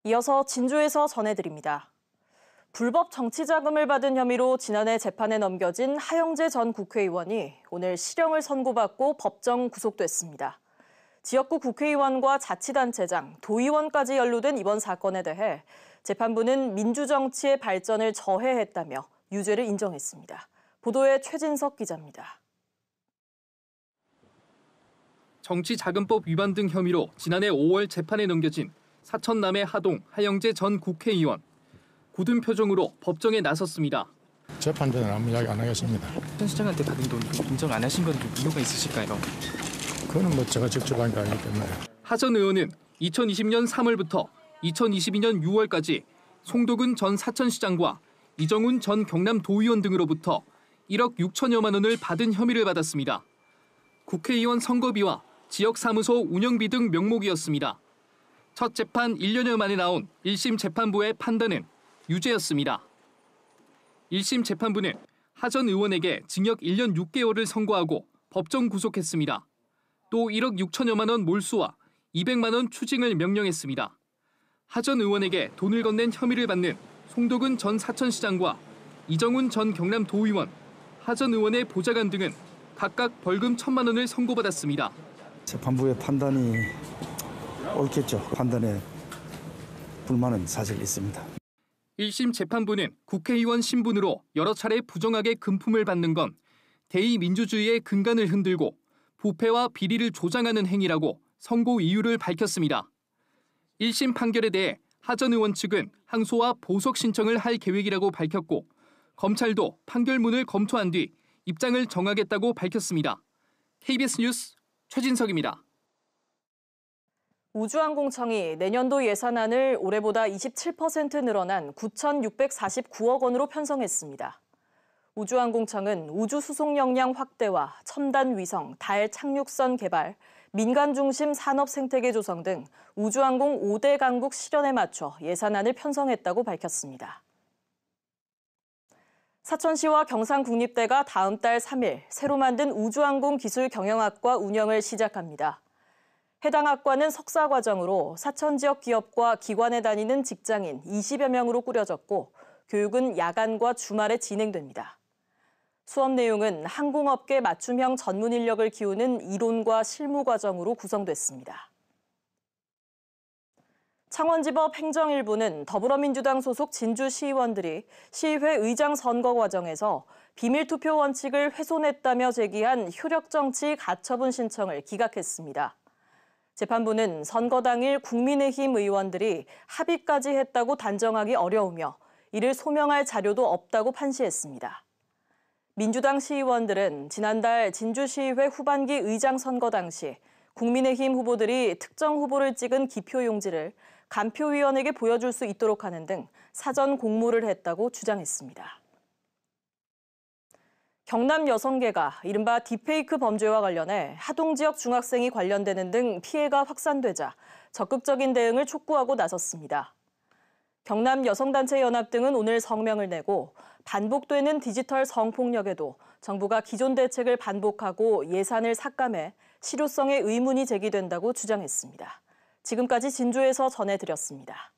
이어서 진주에서 전해드립니다. 불법 정치자금을 받은 혐의로 지난해 재판에 넘겨진 하영재 전 국회의원이 오늘 실형을 선고받고 법정 구속됐습니다. 지역구 국회의원과 자치단체장, 도의원까지 연루된 이번 사건에 대해 재판부는 민주정치의 발전을 저해했다며 유죄를 인정했습니다. 보도에 최진석 기자입니다. 정치자금법 위반 등 혐의로 지난해 5월 재판에 넘겨진 사천남의 하동 하영재 전 국회의원. 굳은 표정으로 법정에 나섰습니다. 재판대는 아무 이야기 안 하겠습니다. 현 시장한테 받은 돈 인정 안 하신 건 이유가 있으실까요? 그거는 제가 직접 한 게 아니기 때문에. 하 전 의원은 2020년 3월부터 2022년 6월까지 송도근 전 사천시장과 이정훈 전 경남도의원 등으로부터 1억 6천여만 원을 받은 혐의를 받았습니다. 국회의원 선거비와 지역사무소 운영비 등 명목이었습니다. 첫 재판 1년여 만에 나온 1심 재판부의 판단은 유죄였습니다. 1심 재판부는 하 전 의원에게 징역 1년 6개월을 선고하고 법정 구속했습니다. 또 1억 6천여만 원 몰수와 200만 원 추징을 명령했습니다. 하 전 의원에게 돈을 건넨 혐의를 받는 송도근 전 사천시장과 이정훈 전 경남도의원, 하 전 의원의 보좌관 등은 각각 벌금 1,000만 원을 선고받았습니다. 재판부의 판단이 옳겠죠. 판단에 불만은 사실 있습니다. 1심 재판부는 국회의원 신분으로 여러 차례 부정하게 금품을 받는 건 대의민주주의의 근간을 흔들고 부패와 비리를 조장하는 행위라고 선고 이유를 밝혔습니다. 1심 판결에 대해 하 전 의원 측은 항소와 보석 신청을 할 계획이라고 밝혔고 검찰도 판결문을 검토한 뒤 입장을 정하겠다고 밝혔습니다. KBS 뉴스 최진석입니다. 우주항공청이 내년도 예산안을 올해보다 27% 늘어난 9,649억 원으로 편성했습니다. 우주항공청은 우주수송 역량 확대와 첨단 위성, 달 착륙선 개발, 민간 중심 산업 생태계 조성 등 우주항공 5대 강국 실현에 맞춰 예산안을 편성했다고 밝혔습니다. 사천시와 경상국립대가 다음 달 3일 새로 만든 우주항공기술경영학과 운영을 시작합니다. 해당 학과는 석사 과정으로 사천 지역 기업과 기관에 다니는 직장인 20여 명으로 꾸려졌고 교육은 야간과 주말에 진행됩니다. 수업 내용은 항공업계 맞춤형 전문 인력을 키우는 이론과 실무 과정으로 구성됐습니다. 창원지법 행정일부는 더불어민주당 소속 진주시의원들이 시의회 의장 선거 과정에서 비밀투표 원칙을 훼손했다며 제기한 효력정치 가처분 신청을 기각했습니다. 재판부는 선거 당일 국민의힘 의원들이 합의까지 했다고 단정하기 어려우며 이를 소명할 자료도 없다고 판시했습니다. 민주당 시의원들은 지난달 진주시의회 후반기 의장 선거 당시 국민의힘 후보들이 특정 후보를 찍은 기표용지를 간표위원에게 보여줄 수 있도록 하는 등 사전 공모를 했다고 주장했습니다. 경남 여성계가 이른바 딥페이크 범죄와 관련해 하동 지역 중학생이 관련되는 등 피해가 확산되자 적극적인 대응을 촉구하고 나섰습니다. 경남 여성단체연합 등은 오늘 성명을 내고 반복되는 디지털 성폭력에도 정부가 기존 대책을 반복하고 예산을 삭감해 실효성에 의문이 제기된다고 주장했습니다. 지금까지 진주에서 전해드렸습니다.